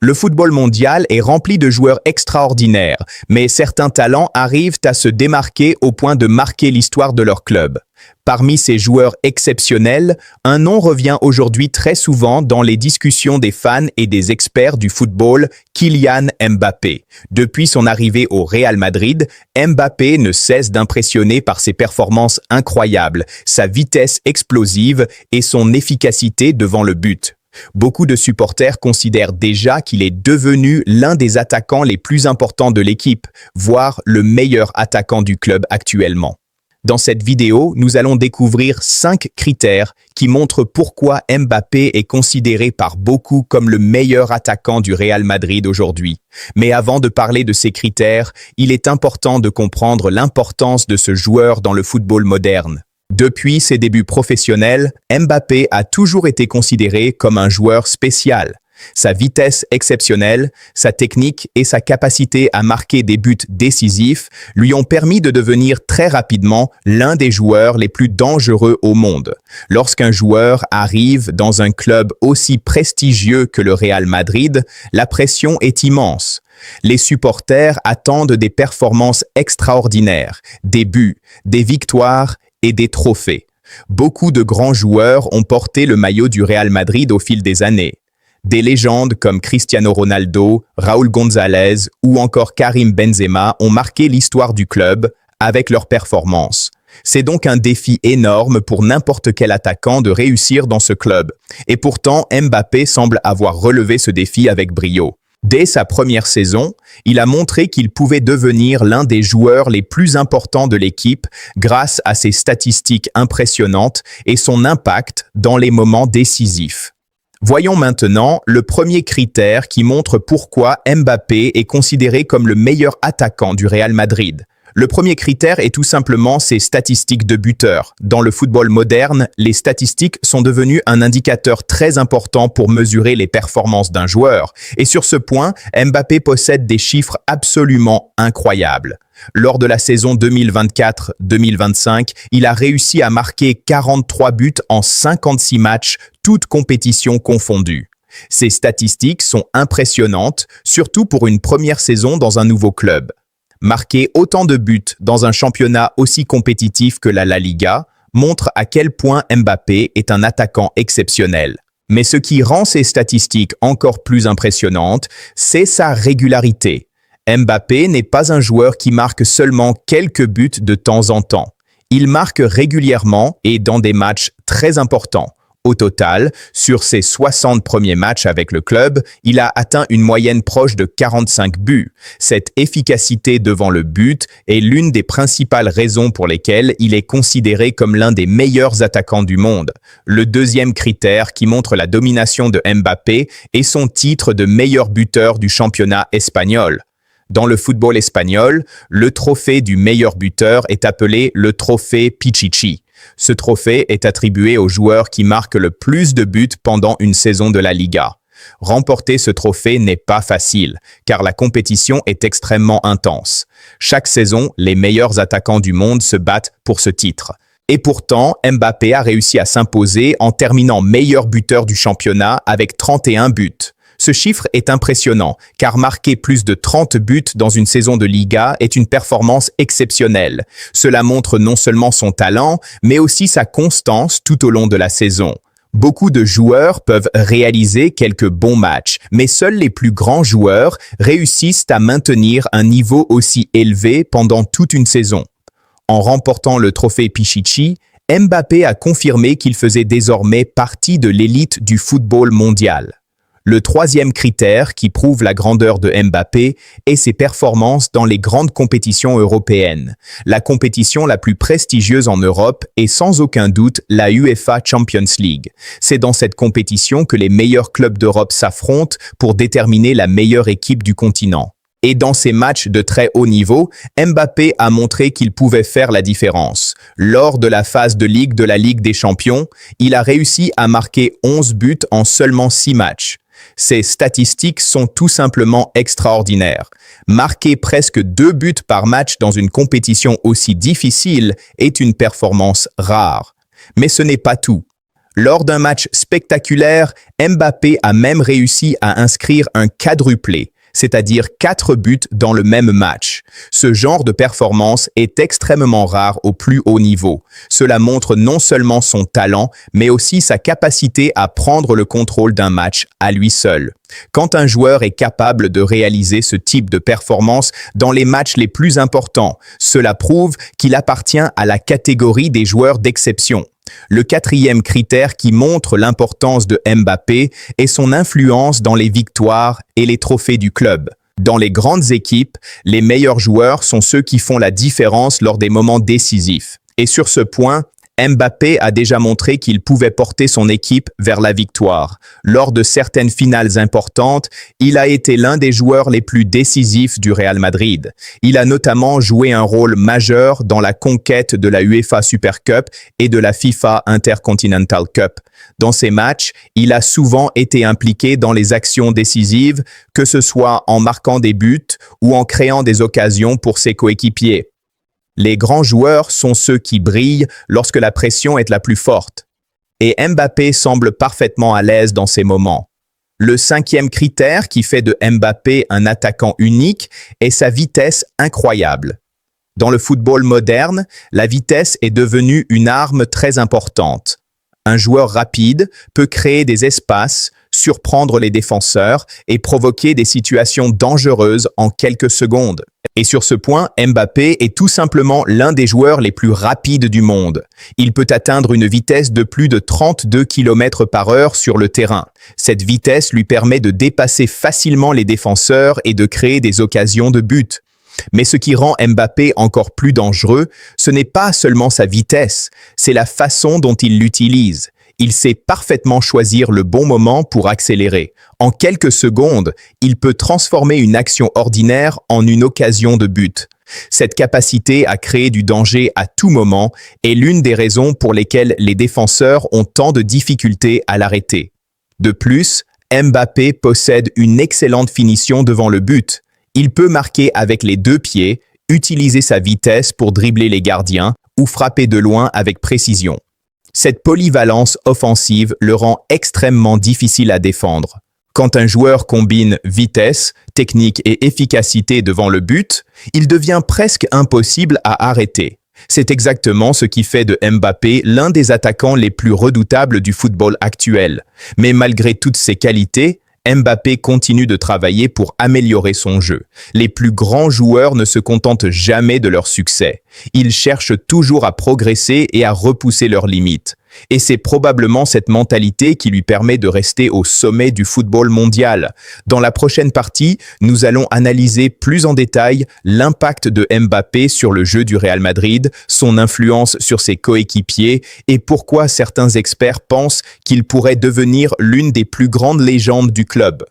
Le football mondial est rempli de joueurs extraordinaires, mais certains talents arrivent à se démarquer au point de marquer l'histoire de leur club. Parmi ces joueurs exceptionnels, un nom revient aujourd'hui très souvent dans les discussions des fans et des experts du football, Kylian Mbappé. Depuis son arrivée au Real Madrid, Mbappé ne cesse d'impressionner par ses performances incroyables, sa vitesse explosive et son efficacité devant le but. Beaucoup de supporters considèrent déjà qu'il est devenu l'un des attaquants les plus importants de l'équipe, voire le meilleur attaquant du club actuellement. Dans cette vidéo, nous allons découvrir 5 critères qui montrent pourquoi Mbappé est considéré par beaucoup comme le meilleur attaquant du Real Madrid aujourd'hui. Mais avant de parler de ces critères, il est important de comprendre l'importance de ce joueur dans le football moderne. Depuis ses débuts professionnels, Mbappé a toujours été considéré comme un joueur spécial. Sa vitesse exceptionnelle, sa technique et sa capacité à marquer des buts décisifs lui ont permis de devenir très rapidement l'un des joueurs les plus dangereux au monde. Lorsqu'un joueur arrive dans un club aussi prestigieux que le Real Madrid, la pression est immense. Les supporters attendent des performances extraordinaires, des buts, des victoires et des trophées. Beaucoup de grands joueurs ont porté le maillot du Real Madrid au fil des années. Des légendes comme Cristiano Ronaldo, Raúl González ou encore Karim Benzema ont marqué l'histoire du club avec leurs performances. C'est donc un défi énorme pour n'importe quel attaquant de réussir dans ce club. Et pourtant, Mbappé semble avoir relevé ce défi avec brio. Dès sa première saison, il a montré qu'il pouvait devenir l'un des joueurs les plus importants de l'équipe grâce à ses statistiques impressionnantes et son impact dans les moments décisifs. Voyons maintenant le premier critère qui montre pourquoi Mbappé est considéré comme le meilleur attaquant du Real Madrid. Le premier critère est tout simplement ses statistiques de buteur. Dans le football moderne, les statistiques sont devenues un indicateur très important pour mesurer les performances d'un joueur. Et sur ce point, Mbappé possède des chiffres absolument incroyables. Lors de la saison 2024-2025, il a réussi à marquer 43 buts en 56 matchs, toutes compétitions confondues. Ces statistiques sont impressionnantes, surtout pour une première saison dans un nouveau club. Marquer autant de buts dans un championnat aussi compétitif que la Liga montre à quel point Mbappé est un attaquant exceptionnel. Mais ce qui rend ces statistiques encore plus impressionnantes, c'est sa régularité. Mbappé n'est pas un joueur qui marque seulement quelques buts de temps en temps. Il marque régulièrement et dans des matchs très importants. Au total, sur ses 60 premiers matchs avec le club, il a atteint une moyenne proche de 45 buts. Cette efficacité devant le but est l'une des principales raisons pour lesquelles il est considéré comme l'un des meilleurs attaquants du monde. Le deuxième critère qui montre la domination de Mbappé est son titre de meilleur buteur du championnat espagnol. Dans le football espagnol, le trophée du meilleur buteur est appelé le trophée Pichichi. Ce trophée est attribué aux joueurs qui marquent le plus de buts pendant une saison de la Liga. Remporter ce trophée n'est pas facile, car la compétition est extrêmement intense. Chaque saison, les meilleurs attaquants du monde se battent pour ce titre. Et pourtant, Mbappé a réussi à s'imposer en terminant meilleur buteur du championnat avec 31 buts. Ce chiffre est impressionnant, car marquer plus de 30 buts dans une saison de Liga est une performance exceptionnelle. Cela montre non seulement son talent, mais aussi sa constance tout au long de la saison. Beaucoup de joueurs peuvent réaliser quelques bons matchs, mais seuls les plus grands joueurs réussissent à maintenir un niveau aussi élevé pendant toute une saison. En remportant le trophée Pichichi, Mbappé a confirmé qu'il faisait désormais partie de l'élite du football mondial. Le troisième critère qui prouve la grandeur de Mbappé est ses performances dans les grandes compétitions européennes. La compétition la plus prestigieuse en Europe est sans aucun doute la UEFA Champions League. C'est dans cette compétition que les meilleurs clubs d'Europe s'affrontent pour déterminer la meilleure équipe du continent. Et dans ces matchs de très haut niveau, Mbappé a montré qu'il pouvait faire la différence. Lors de la phase de Ligue de la Ligue des Champions, il a réussi à marquer 11 buts en seulement 6 matchs. Ces statistiques sont tout simplement extraordinaires. Marquer presque 2 buts par match dans une compétition aussi difficile est une performance rare. Mais ce n'est pas tout. Lors d'un match spectaculaire, Mbappé a même réussi à inscrire un quadruplé, c'est-à-dire 4 buts dans le même match. Ce genre de performance est extrêmement rare au plus haut niveau. Cela montre non seulement son talent, mais aussi sa capacité à prendre le contrôle d'un match à lui seul. Quand un joueur est capable de réaliser ce type de performance dans les matchs les plus importants, cela prouve qu'il appartient à la catégorie des joueurs d'exception. Le quatrième critère qui montre l'importance de Mbappé est son influence dans les victoires et les trophées du club. Dans les grandes équipes, les meilleurs joueurs sont ceux qui font la différence lors des moments décisifs. Et sur ce point, Mbappé a déjà montré qu'il pouvait porter son équipe vers la victoire. Lors de certaines finales importantes, il a été l'un des joueurs les plus décisifs du Real Madrid. Il a notamment joué un rôle majeur dans la conquête de la UEFA Super Cup et de la FIFA Intercontinental Cup. Dans ces matchs, il a souvent été impliqué dans les actions décisives, que ce soit en marquant des buts ou en créant des occasions pour ses coéquipiers. Les grands joueurs sont ceux qui brillent lorsque la pression est la plus forte. Et Mbappé semble parfaitement à l'aise dans ces moments. Le cinquième critère qui fait de Mbappé un attaquant unique est sa vitesse incroyable. Dans le football moderne, la vitesse est devenue une arme très importante. Un joueur rapide peut créer des espaces, surprendre les défenseurs et provoquer des situations dangereuses en quelques secondes. Et sur ce point, Mbappé est tout simplement l'un des joueurs les plus rapides du monde. Il peut atteindre une vitesse de plus de 32 km/h sur le terrain. Cette vitesse lui permet de dépasser facilement les défenseurs et de créer des occasions de but. Mais ce qui rend Mbappé encore plus dangereux, ce n'est pas seulement sa vitesse, c'est la façon dont il l'utilise. Il sait parfaitement choisir le bon moment pour accélérer. En quelques secondes, il peut transformer une action ordinaire en une occasion de but. Cette capacité à créer du danger à tout moment est l'une des raisons pour lesquelles les défenseurs ont tant de difficultés à l'arrêter. De plus, Mbappé possède une excellente finition devant le but. Il peut marquer avec les 2 pieds, utiliser sa vitesse pour dribbler les gardiens ou frapper de loin avec précision. Cette polyvalence offensive le rend extrêmement difficile à défendre. Quand un joueur combine vitesse, technique et efficacité devant le but, il devient presque impossible à arrêter. C'est exactement ce qui fait de Mbappé l'un des attaquants les plus redoutables du football actuel. Mais malgré toutes ses qualités, Mbappé continue de travailler pour améliorer son jeu. Les plus grands joueurs ne se contentent jamais de leur succès. Ils cherchent toujours à progresser et à repousser leurs limites. Et c'est probablement cette mentalité qui lui permet de rester au sommet du football mondial. Dans la prochaine partie, nous allons analyser plus en détail l'impact de Mbappé sur le jeu du Real Madrid, son influence sur ses coéquipiers et pourquoi certains experts pensent qu'il pourrait devenir l'une des plus grandes légendes du club.